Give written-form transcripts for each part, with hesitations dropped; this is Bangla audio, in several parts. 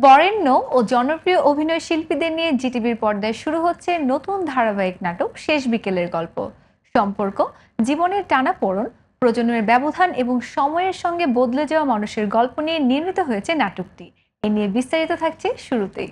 বরেণ্য ও জনপ্রিয় অভিনয় শিল্পীদের নিয়ে জিটিভির পর্দায় শুরু হচ্ছে নতুন ধারাবাহিক নাটক শেষ বিকেলের গল্প। সম্পর্ক, জীবনের টানাপোড়েন, প্রজন্মের ব্যবধান এবং সময়ের সঙ্গে বদলে যাওয়া মানুষের গল্প নিয়ে নির্মিত হয়েছে নাটকটি। এ নিয়ে বিস্তারিত থাকছে শুরুতেই।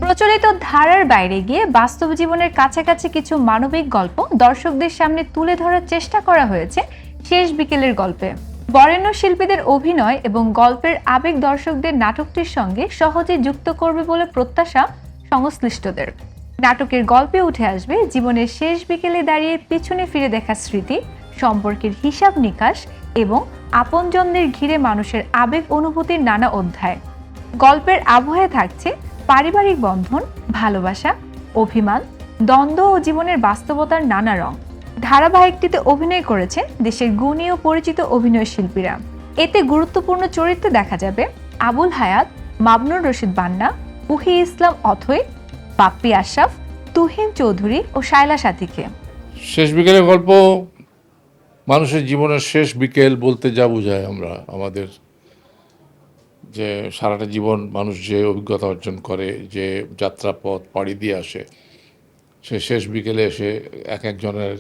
প্রচলিত ধারার বাইরে গিয়ে বাস্তব জীবনের কাছাকাছি কিছু মানবিক গল্প দর্শকদের সামনে তুলে ধরার চেষ্টা করা হয়েছে শেষ বিকেলের গল্পে। বরেণ্য শিল্পীদের অভিনয় এবং গল্পের আবেগ দর্শকদের নাটকটির সঙ্গে সহজে যুক্ত করবে বলে প্রত্যাশা সংশ্লিষ্টদের। নাটকের গল্পে উঠে আসবে জীবনের শেষ বিকেলে দাঁড়িয়ে পিছনে ফিরে দেখা স্মৃতি, সম্পর্কের হিসাব নিকাশ এবং আপনজনদের ঘিরে মানুষের আবেগ অনুভূতির নানা অধ্যায়। গল্পের আবহে থাকছে পারিবারিক বন্ধন, ভালোবাসা, অভিমান, দ্বন্দ্ব ও জীবনের বাস্তবতার নানা রং। ধারাবাহিকটিতে অভিনয় করেছেন দেশের গুণী ও পরিচিত অভিনয় শিল্পীরা। এতে গুরুত্বপূর্ণ চরিত্রে দেখা যাবে আবুল হায়াত, মামুনুর রশিদ বান্না, উহি ইসলাম অথৈ, বাপ্পি আশরাফ, তুহিন চৌধুরী ও শায়লা সাথীকে। শেষ বিকেলের গল্প মানুষের জীবনের শেষ বিকেল বলতে যা বোঝায় আমরা আমাদের যে সারাটা জীবন মানুষ যে অভিজ্ঞতা অর্জন করে, যে যাত্রাপথ পাড়ি দিয়ে আসে, সে শেষ বিকেলে এসে এক একজনের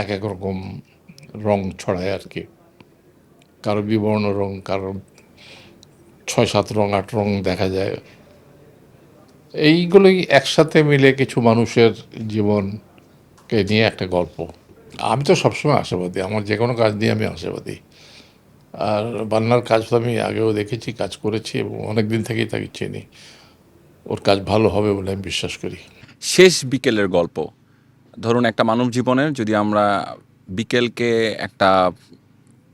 এক এক রকম রং ছড়ায় আর কি। কারো বিবর্ণ রং, কারো 6-7 রং 8 রং দেখা যায়। এইগুলোই একসাথে মিলে কিছু মানুষের জীবনকে নিয়ে একটা গল্প। আমি তো সবসময় আশাবাদী, আমার যে কোনো কাজ নিয়ে আমি আশাবাদী। আর বান্নার কাজ তো আমি আগেও দেখেছি, কাজ করেছি এবং অনেক দিন থেকেই তাকে চিনি। ওর কাজ ভালো হবে বলে আমি বিশ্বাস করি। শেষ বিকেলের গল্প, ধরুন একটা মানব জীবনের যদি আমরা বিকেলকে একটা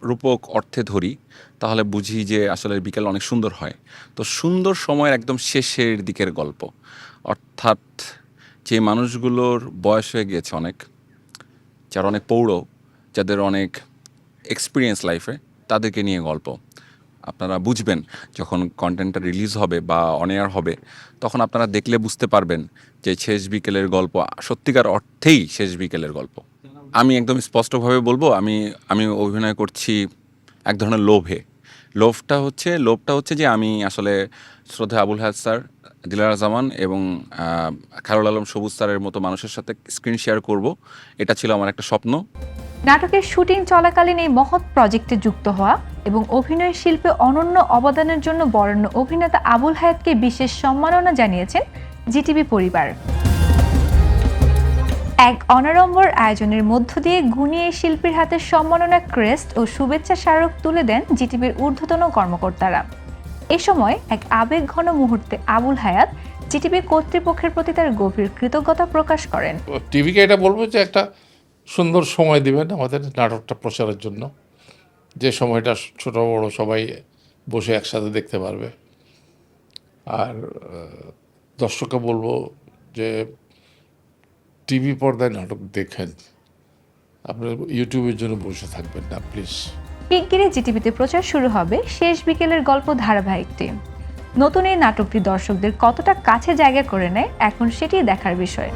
রূপক অর্থে ধরি, তাহলে বুঝি যে আসলে বিকেল অনেক সুন্দর হয়। তো সুন্দর সময়ের একদম শেষের দিকের গল্প, অর্থাৎ যে মানুষগুলোর বয়স হয়ে গিয়েছে অনেক, যারা অনেক পৌঢ়, যাদের অনেক এক্সপিরিয়েন্স লাইফে, তাদেরকে নিয়ে গল্প। আপনারা বুঝবেন যখন কন্টেন্টটা রিলিজ হবে বা অন এয়ার হবে, তখন আপনারা দেখলে বুঝতে পারবেন যে শেষ বিকেলের গল্প সত্যিকার অর্থেই শেষ বিকেলের গল্প। আমি একদম স্পষ্টভাবে বলবো, আমি অভিনয় করছি এক ধরনের লোভটা হচ্ছে যে আমি আসলে শ্রদ্ধা আবুল হায়াত স্যার, দিলারা জামান এবং খায়রুল আলম সবুজ স্যারের মতো মানুষের সাথে স্ক্রিন শেয়ার করব। এটা ছিল আমার একটা স্বপ্ন। নাটকের শুটিং চলাকালীন এই মহৎ প্রজেক্টে যুক্ত হওয়া এবং অভিনয় শিল্পে অনন্য অবদানের জন্য বরেণ্য অভিনেতা আবুল হায়াতকে বিশেষ সম্মাননা জানিয়েছেন জিটিভি পরিবার। এক অনাড়ম্বর আয়োজনের মধ্য দিয়ে গুণী এই শিল্পীর হাতে সম্মাননা ক্রেস্ট ও শুভেচ্ছা স্মারক তুলে দেন জিটিভির ঊর্ধ্বতন কর্মকর্তারা। এ সময় এক আবেগঘন মুহূর্তে আবুল হায়াত জিটিভি কর্তৃপক্ষের প্রতি তার গভীর কৃতজ্ঞতা প্রকাশ করেন। টিভিকে এটা বলবো যে একটা সুন্দর সময় দিবেন আমাদের নাটকটা প্রচারের জন্য, যে সময়টা ছোট বড় সবাই বসে একসাথে দেখতে পারবে। আর দর্শককে বলবো যে টিভি পর্দায় নাটক দেখেন, আপনার ইউটিউবের জন্য বসে থাকবেন না প্লিজ। শিগগিরই জিটিভিতে প্রচার শুরু হবে শেষ বিকেলের গল্প ধারাবাহিকটি। নতুন এই নাটকটি দর্শকদের কতটা কাছে জায়গা করে নেয় এখন সেটিই দেখার বিষয়।